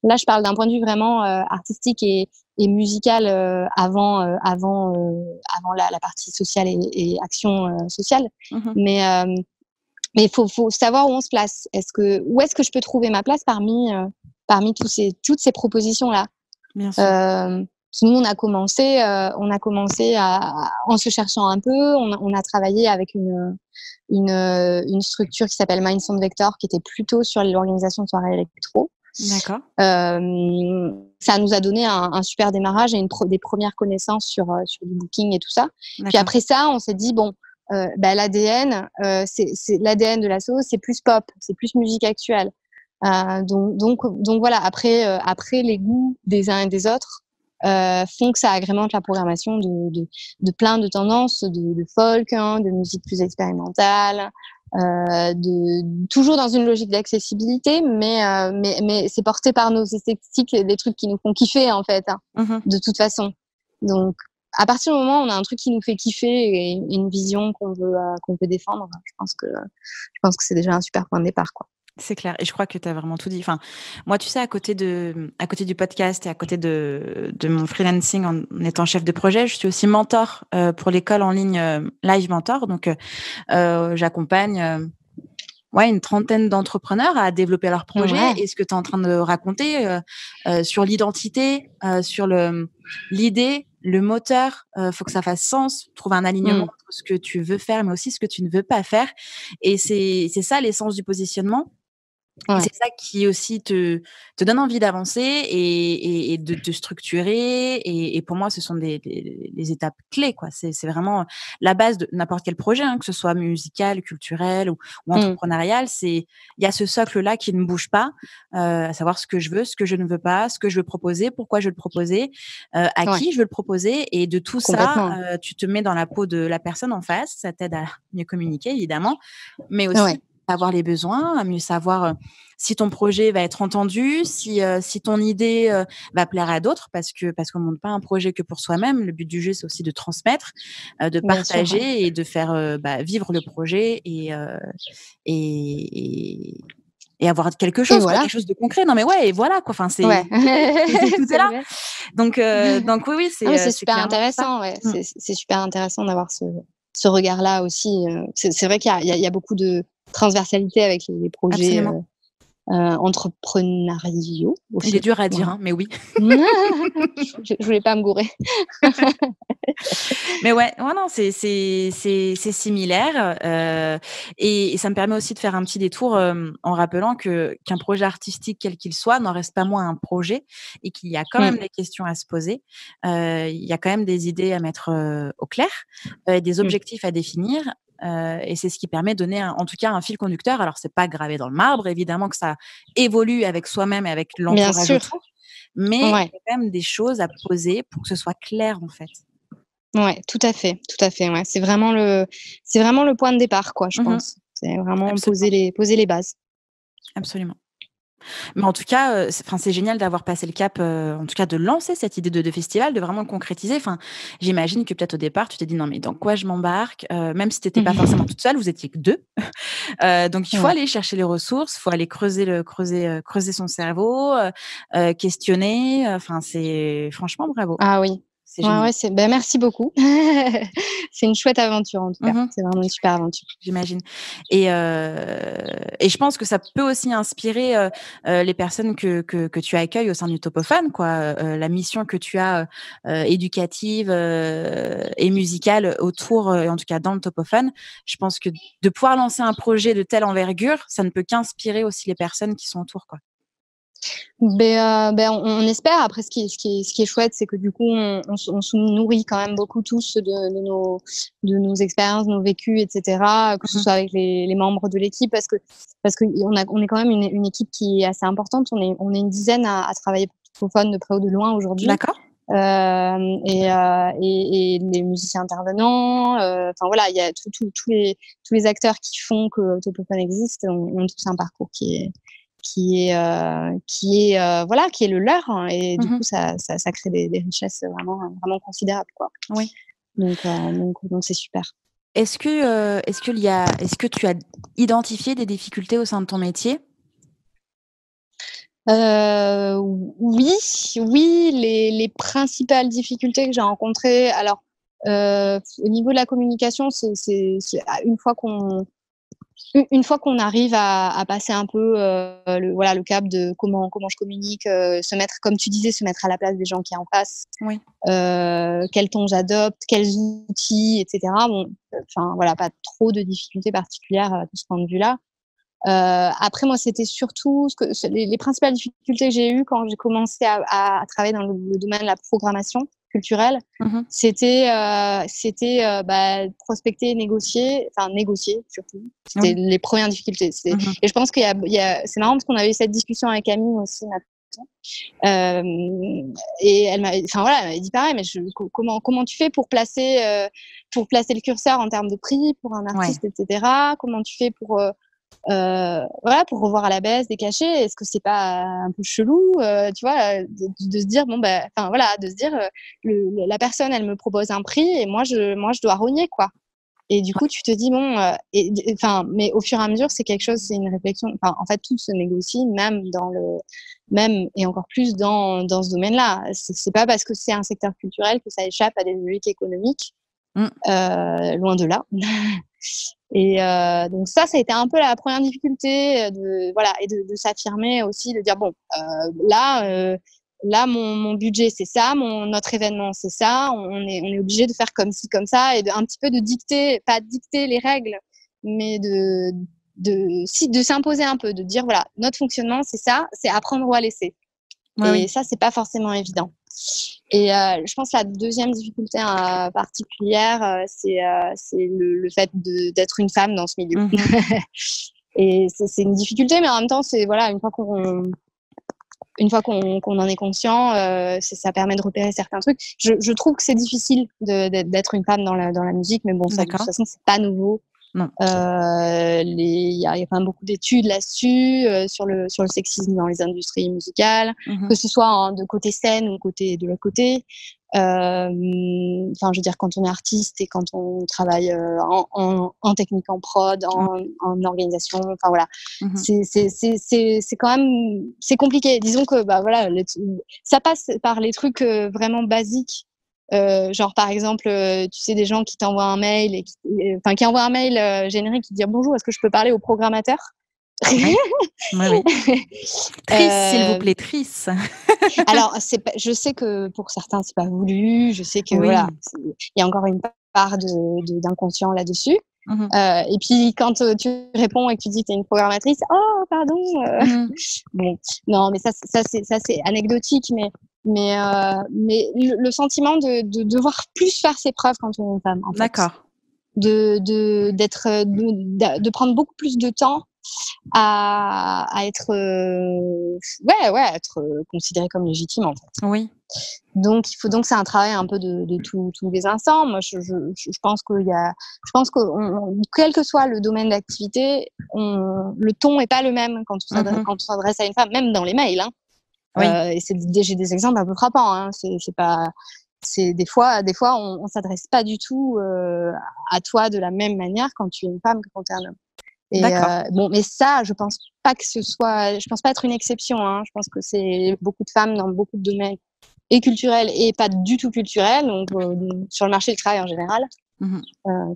Là, je parle d'un point de vue vraiment artistique et musical avant la partie sociale et action sociale. Mais il faut savoir où on se place. Où est-ce que je peux trouver ma place parmi toutes ces propositions-là? Bien sûr. Nous, on a commencé en se cherchant un peu. On a travaillé avec une structure qui s'appelle Mind Sound Vector, qui était plutôt sur l'organisation de soirées électro. D'accord. Ça nous a donné un super démarrage et des premières connaissances sur du booking et tout ça. D'accord. Puis après ça, on s'est dit bon, l'ADN, c'est l'ADN de l'asso, c'est plus pop, c'est plus musique actuelle. Donc voilà. Après les goûts des uns et des autres font que ça agrémente la programmation de plein de tendances, de folk, de musique plus expérimentale, toujours dans une logique d'accessibilité, mais c'est porté par nos esthétiques, des trucs qui nous font kiffer en fait, de toute façon. Donc, à partir du moment où on a un truc qui nous fait kiffer et une vision qu'on veut défendre, je pense que c'est déjà un super point de départ, quoi. C'est clair. Et je crois que tu as vraiment tout dit. Enfin, moi, tu sais, à côté du podcast et à côté de mon freelancing en étant chef de projet, je suis aussi mentor pour l'école en ligne Live Mentor. Donc, j'accompagne une trentaine d'entrepreneurs à développer leur projet. Ouais. Et ce que tu es en train de raconter sur l'identité, sur l'idée, le moteur, faut que ça fasse sens, trouver un alignement entre ce que tu veux faire, mais aussi ce que tu ne veux pas faire. Et c'est ça l'essence du positionnement. Ouais. Et c'est ça qui aussi te donne envie d'avancer et de te structurer. Et pour moi, ce sont les étapes clés, quoi. C'est vraiment la base de n'importe quel projet, que ce soit musical, culturel ou entrepreneurial. Il y a ce socle-là qui ne bouge pas, à savoir ce que je veux, ce que je ne veux pas, ce que je veux proposer, pourquoi je veux le proposer, à qui je veux le proposer. Et de tout ça, tu te mets dans la peau de la personne en face. Ça t'aide à mieux communiquer, évidemment, mais aussi savoir les besoins, à mieux savoir si ton projet va être entendu, si ton idée va plaire à d'autres, parce qu'on monte pas un projet que pour soi-même. Le but du jeu, c'est aussi de transmettre, de partager et de faire vivre le projet et avoir quelque chose, quelque chose de concret. Non mais et voilà quoi. Enfin c'est tout est là. Donc oui c'est super intéressant. C'est super intéressant d'avoir ce regard-là aussi. C'est vrai qu'il y a beaucoup de transversalité avec les projets entrepreneuriaux. Il est dur à dire, mais oui. Je voulais pas me gourer. Mais non, c'est similaire. Et ça me permet aussi de faire un petit détour en rappelant qu'un projet artistique, quel qu'il soit, n'en reste pas moins un projet et qu'il y a quand même des questions à se poser. Il y a quand même des idées à mettre au clair, des objectifs à définir. Et c'est ce qui permet de donner en tout cas un fil conducteur. Alors c'est pas gravé dans le marbre, évidemment que ça évolue avec soi-même et avec l'entourage autour, mais il y a quand même des choses à poser pour que ce soit clair en fait. Ouais, tout à fait. Ouais. C'est vraiment le point de départ, quoi, je pense. C'est vraiment poser les bases. Absolument. Mais en tout cas, c'est génial d'avoir passé le cap, en tout cas de lancer cette idée de festival, de vraiment le concrétiser. Enfin, j'imagine que peut-être au départ, tu t'es dit non mais dans quoi je m'embarque, même si tu n'étais pas forcément toute seule, vous étiez que 2. Donc il faut aller chercher les ressources, il faut aller creuser son cerveau, questionner. Enfin, c'est franchement bravo. Ah oui. Merci beaucoup. C'est une chouette aventure en tout cas. C'est vraiment une super aventure. J'imagine. Et je pense que ça peut aussi inspirer les personnes que tu accueilles au sein du Topophone, quoi. La mission que tu as éducative et musicale autour, en tout cas dans le Topophone. Je pense que de pouvoir lancer un projet de telle envergure, ça ne peut qu'inspirer aussi les personnes qui sont autour, quoi. On espère. Après, ce qui est chouette, c'est que du coup, on se nourrit quand même beaucoup tous de nos expériences, nos vécus, etc. Que ce soit avec les membres de l'équipe, parce que on est quand même une équipe qui est assez importante. On est une dizaine à travailler pour Topophone de près ou de loin aujourd'hui. D'accord. Et les musiciens intervenants. Enfin voilà, il y a tous les acteurs qui font que Topophone existe. On tous un parcours qui est le leur, et du coup ça crée des richesses vraiment considérables, quoi. Oui. Donc c'est super. Est-ce que tu as identifié des difficultés au sein de ton métier? Oui, les principales difficultés que j'ai rencontrées, alors au niveau de la communication, c'est une fois qu'on arrive à passer un peu le cap de comment je communique, se mettre, comme tu disais, se mettre à la place des gens qui sont en face, quel ton j'adopte, quels outils, etc. Pas trop de difficultés particulières de ce point de vue-là. Après, moi, c'était surtout les principales difficultés que j'ai eues quand j'ai commencé à travailler dans le domaine de la programmation culturelle. C'était prospecter, négocier surtout. C'était les premières difficultés. Et je pense c'est marrant parce qu'on avait eu cette discussion avec Amine aussi, notre temps. Et elle m'avait dit pareil, mais comment tu fais pour placer le curseur en termes de prix pour un artiste, etc. Comment tu fais pour pour revoir à la baisse des cachets? Est-ce que c'est pas un peu chelou, tu vois, de se dire de se dire la personne, elle me propose un prix et moi je dois rogner, quoi. Et du coup, tu te dis mais au fur et à mesure, c'est une réflexion. Enfin, en fait, tout se négocie, même et encore plus dans ce domaine-là. C'est pas parce que c'est un secteur culturel que ça échappe à des logiques économiques. Loin de là. Et donc ça a été un peu la première difficulté de s'affirmer aussi, de dire là mon budget c'est ça, notre événement c'est ça, on est obligé de faire comme ci comme ça et un petit peu de dicter, pas dicter les règles, mais de s'imposer un peu, de dire voilà, notre fonctionnement c'est ça, c'est à prendre ou à laisser. Et ça c'est pas forcément évident. Et je pense que la deuxième difficulté particulière, c'est le fait d'être une femme dans ce milieu. Et c'est une difficulté, mais en même temps, c'est une fois qu'on en est conscient, ça permet de repérer certains trucs. Je trouve que c'est difficile d'être une femme dans la musique, mais bon, ça, de toute façon, c'est pas nouveau. Non. Il y a quand même beaucoup d'études là-dessus, sur le sexisme dans les industries musicales, que ce soit de côté scène ou de l'autre côté. Je veux dire, quand on est artiste et quand on travaille en technique, en prod, en organisation, enfin voilà, c'est quand même compliqué. Disons que ça passe par les trucs vraiment basiques. Genre par exemple, tu sais, des gens qui t'envoient un mail qui envoient un mail générique qui dit bonjour, est-ce que je peux parler au programmateur? Oui. Trice, s'il vous plaît, Trice. Alors, je sais que pour certains, c'est pas voulu. Je sais que il y a encore une part d'inconscient là-dessus. Et puis, quand tu réponds et que tu dis que tu es une programmatrice, oh, pardon. Bon, non, mais ça c'est anecdotique, mais le sentiment de devoir plus faire ses preuves quand on est une femme, en fait. D'accord. De prendre beaucoup plus de temps à être être considérée comme légitime, en fait. Oui. Donc c'est un travail un peu de tous les instants. Moi, je pense quel que soit le domaine d'activité, le ton est pas le même quand on s'adresse à une femme, même dans les mails, hein. Et j'ai des exemples un peu frappants, hein. C'est des fois on s'adresse pas du tout à toi de la même manière quand tu es une femme que quand tu es un homme. Et mais ça, je pense pas être une exception, hein. Je pense que c'est beaucoup de femmes dans beaucoup de domaines et culturels et pas du tout culturels, donc sur le marché du travail en général,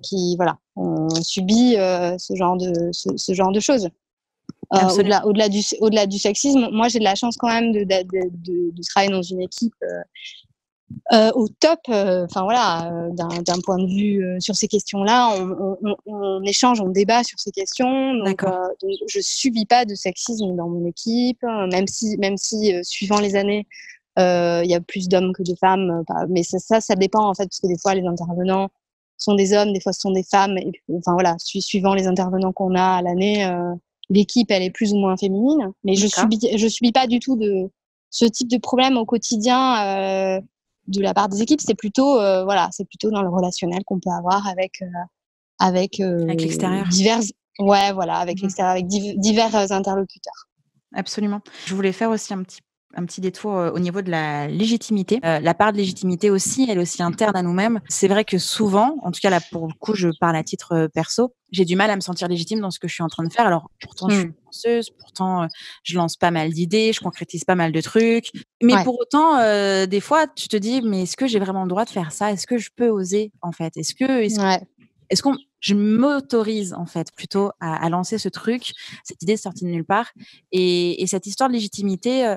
qui on subit ce genre de choses. Au-delà du sexisme, moi j'ai de la chance quand même de travailler dans une équipe au top, d'un point de vue sur ces questions-là, on échange, on débat sur ces questions. Donc, je subis pas de sexisme dans mon équipe, même si suivant les années, il y a plus d'hommes que de femmes. Mais ça dépend, en fait, parce que des fois les intervenants sont des hommes, des fois ce sont des femmes. Et suivant les intervenants qu'on a à l'année, l'équipe elle est plus ou moins féminine. Mais je subis pas du tout de ce type de problème au quotidien. De la part des équipes, c'est plutôt dans le relationnel qu'on peut avoir avec l'extérieur. L'extérieur, avec divers interlocuteurs. Absolument. Je voulais faire aussi un petit détour au niveau de la légitimité. La part de légitimité aussi, elle est aussi interne à nous-mêmes. C'est vrai que souvent, en tout cas là pour le coup, je parle à titre perso, j'ai du mal à me sentir légitime dans ce que je suis en train de faire. Alors pourtant, je suis lanceuse, pourtant je lance pas mal d'idées, je concrétise pas mal de trucs. Mais pour autant, des fois, tu te dis, mais est-ce que j'ai vraiment le droit de faire ça? Est-ce que je peux oser, en fait? Est-ce qu'on je m'autorise en fait plutôt à lancer ce truc, cette idée sortie de nulle part, et cette histoire de légitimité,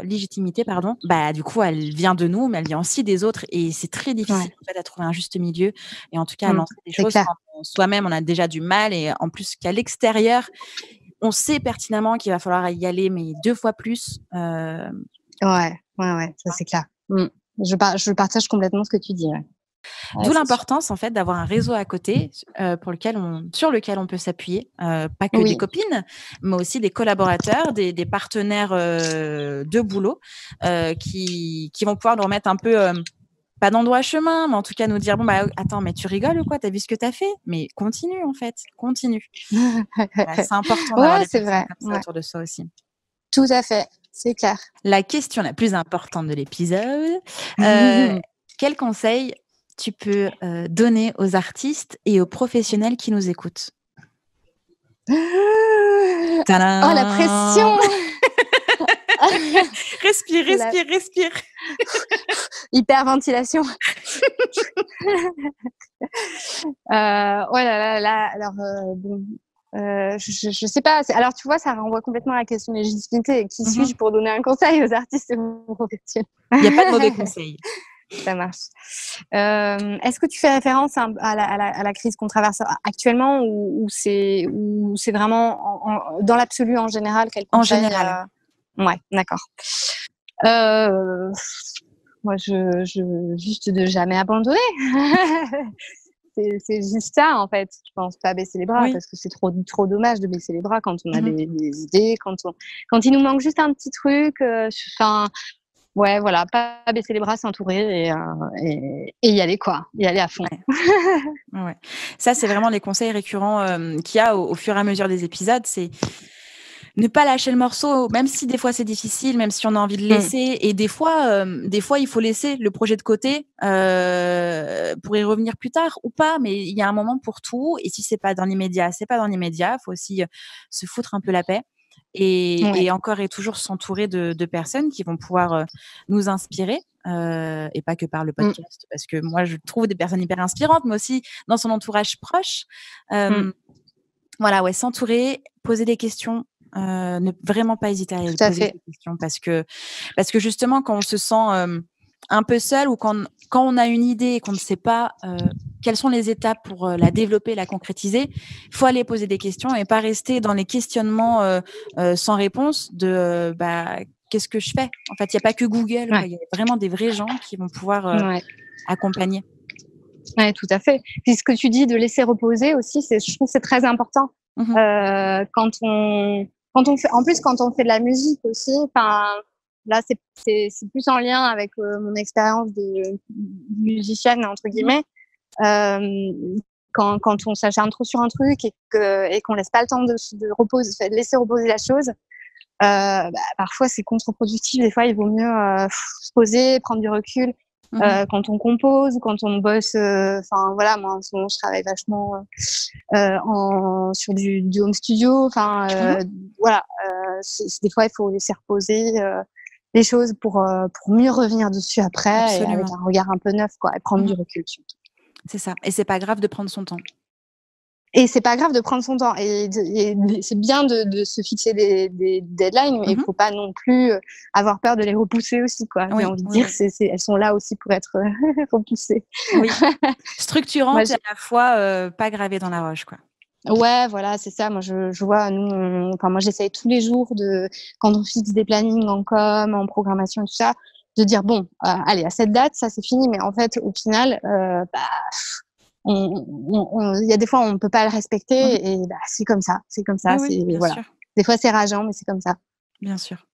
du coup elle vient de nous, mais elle vient aussi des autres, et c'est très difficile en fait à trouver un juste milieu, et en tout cas à lancer des choses quand soi-même on a déjà du mal, et en plus qu'à l'extérieur on sait pertinemment qu'il va falloir y aller, mais 2 fois plus. Ça c'est clair. Je partage complètement ce que tu dis. Ouais. D'où l'importance en fait d'avoir un réseau à côté sur lequel on peut s'appuyer, pas que des copines, mais aussi des collaborateurs, des partenaires de boulot qui vont pouvoir nous remettre un peu pas d'endroit à chemin, mais en tout cas nous dire bon bah attends, mais tu rigoles ou quoi, t'as vu ce que t'as fait, mais continue en fait, continue. Voilà, c'est important d'avoir des personnes comme ça autour de soi aussi. Tout à fait, c'est clair. La question la plus importante de l'épisode, quel conseil tu peux donner aux artistes et aux professionnels qui nous écoutent? Tadam! Oh, la pression. Respire. Hyperventilation. Oh là là. Alors, bon, je sais pas. Alors, tu vois, ça renvoie complètement à la question de légitimité. Qui suis-je pour donner un conseil aux artistes et aux professionnels? Il n'y a pas de mauvais conseils. Ça marche. Est-ce que tu fais référence à la crise qu'on traverse actuellement ou c'est vraiment dans l'absolu en général? En général. Ouais, d'accord. Moi, juste de jamais abandonner. C'est juste ça, en fait. Je pense pas baisser les bras parce que c'est trop dommage de baisser les bras quand on a des idées, quand il nous manque juste un petit truc. Ouais, voilà, pas baisser les bras, s'entourer et y aller, quoi. Y aller à fond. Ouais. Ça, c'est vraiment les conseils récurrents qu'il y a au fur et à mesure des épisodes. C'est ne pas lâcher le morceau, même si des fois c'est difficile, même si on a envie de laisser. Et des fois, il faut laisser le projet de côté pour y revenir plus tard ou pas. Mais il y a un moment pour tout. Et si c'est pas dans l'immédiat, c'est pas dans l'immédiat. Il faut aussi se foutre un peu la paix. Et encore et toujours s'entourer de personnes qui vont pouvoir nous inspirer, et pas que par le podcast, parce que moi, je trouve des personnes hyper inspirantes, mais aussi dans son entourage proche. Voilà, s'entourer, poser des questions, ne vraiment pas hésiter à poser des questions, parce que justement, quand on se sent un peu seul ou quand on a une idée et qu'on ne sait pas quelles sont les étapes pour la développer, la concrétiser, il faut aller poser des questions et pas rester dans les questionnements sans réponse de qu'est-ce que je fais? En fait, il n'y a pas que Google, il y a vraiment des vrais gens qui vont pouvoir accompagner. Oui, tout à fait. Puis ce que tu dis de laisser reposer aussi, je trouve que c'est très important. Quand on fait, en plus, quand on fait de la musique aussi, là, c'est plus en lien avec mon expérience de musicienne, entre guillemets. Quand on s'acharne trop sur un truc et qu'on laisse pas le temps de reposer, de laisser reposer la chose, parfois c'est contre-productif. Des fois, il vaut mieux se poser, prendre du recul. Quand on compose, quand on bosse, voilà, moi en ce moment je travaille vachement sur du home studio. Voilà, des fois il faut laisser reposer les choses pour mieux revenir dessus après. Absolument. Et avec un regard un peu neuf, quoi, et prendre du recul dessus. C'est ça. Et c'est pas grave de prendre son temps. Et c'est pas grave de prendre son temps. Et c'est bien de se fixer des deadlines, mais il faut pas non plus avoir peur de les repousser aussi, quoi. J'ai envie de dire, elles sont là aussi pour être repoussées. Oui. Structurantes et à la fois pas gravées dans la roche, quoi. Ouais, voilà, c'est ça. Moi, je vois, moi, j'essaye tous les jours quand on fixe des plannings en com, en programmation et tout ça, de dire bon, allez, à cette date, ça c'est fini. Mais en fait, au final, il y a des fois on ne peut pas le respecter et c'est comme ça. Voilà. Des fois c'est rageant, mais c'est comme ça. Bien sûr.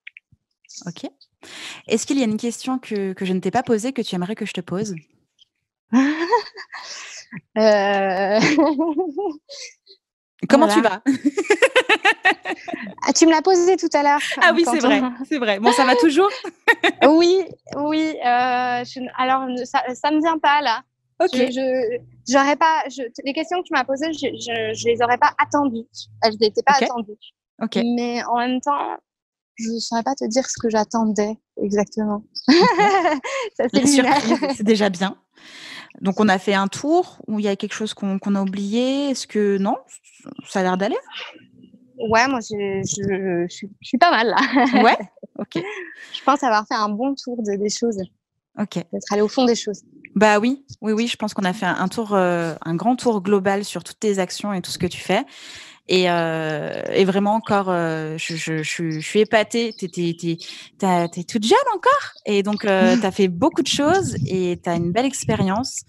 Ok. Est-ce qu'il y a une question que je ne t'ai pas posée que tu aimerais que je te pose? Comment tu vas? Tu me l'as posée tout à l'heure. Ah oui, c'est vrai. Bon, ça va toujours? Oui. Alors, ça me vient pas là. Ok. J'aurais pas. Les questions que tu m'as posées, je les aurais pas attendues. Elles n'étaient pas attendues. Ok. Mais en même temps, je ne saurais pas te dire ce que j'attendais exactement. Ça, c'est surprise, c'est déjà bien. Donc, on a fait un tour où il y a quelque chose qu'on a oublié. Est-ce que non? Ça a l'air d'aller? Ouais, moi, je suis pas mal là. Ouais. Ok. Je pense avoir fait un bon tour des choses. Ok. D'être allé au fond des choses. Bah oui. Je pense qu'on a fait un grand tour global sur toutes tes actions et tout ce que tu fais. Et vraiment encore, je suis épatée. T'es toute jeune encore, et donc t'as fait beaucoup de choses et t'as une belle expérience.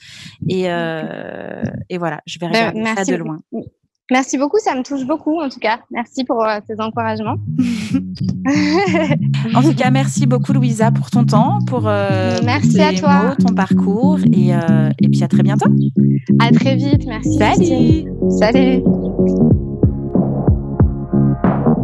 Et voilà, je vais regarder ça de loin. Merci beaucoup, ça me touche beaucoup en tout cas. Merci pour tes encouragements. En tout cas, merci beaucoup Louisa pour ton temps, pour merci tes à toi. mots, ton parcours, et puis à très bientôt. À très vite, merci. Salut. Salut.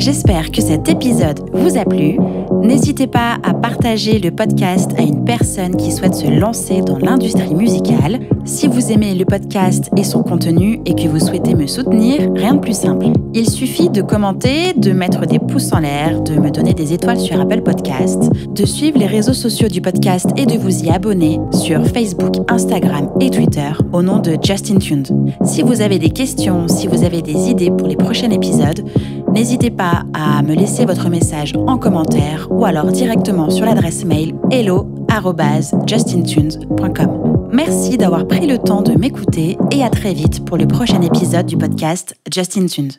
J'espère que cet épisode vous a plu. N'hésitez pas à partager le podcast à une personne qui souhaite se lancer dans l'industrie musicale. Si vous aimez le podcast et son contenu et que vous souhaitez me soutenir, rien de plus simple. Il suffit de commenter, de mettre des pouces en l'air, de me donner des étoiles sur Apple Podcasts, de suivre les réseaux sociaux du podcast et de vous y abonner sur Facebook, Instagram et Twitter au nom de Justin Tuned. Si vous avez des questions, si vous avez des idées pour les prochains épisodes, n'hésitez pas à me laisser votre message en commentaire ou alors directement sur l'adresse mail hello@justintunes.com. Merci d'avoir pris le temps de m'écouter et à très vite pour le prochain épisode du podcast Justin Tunes.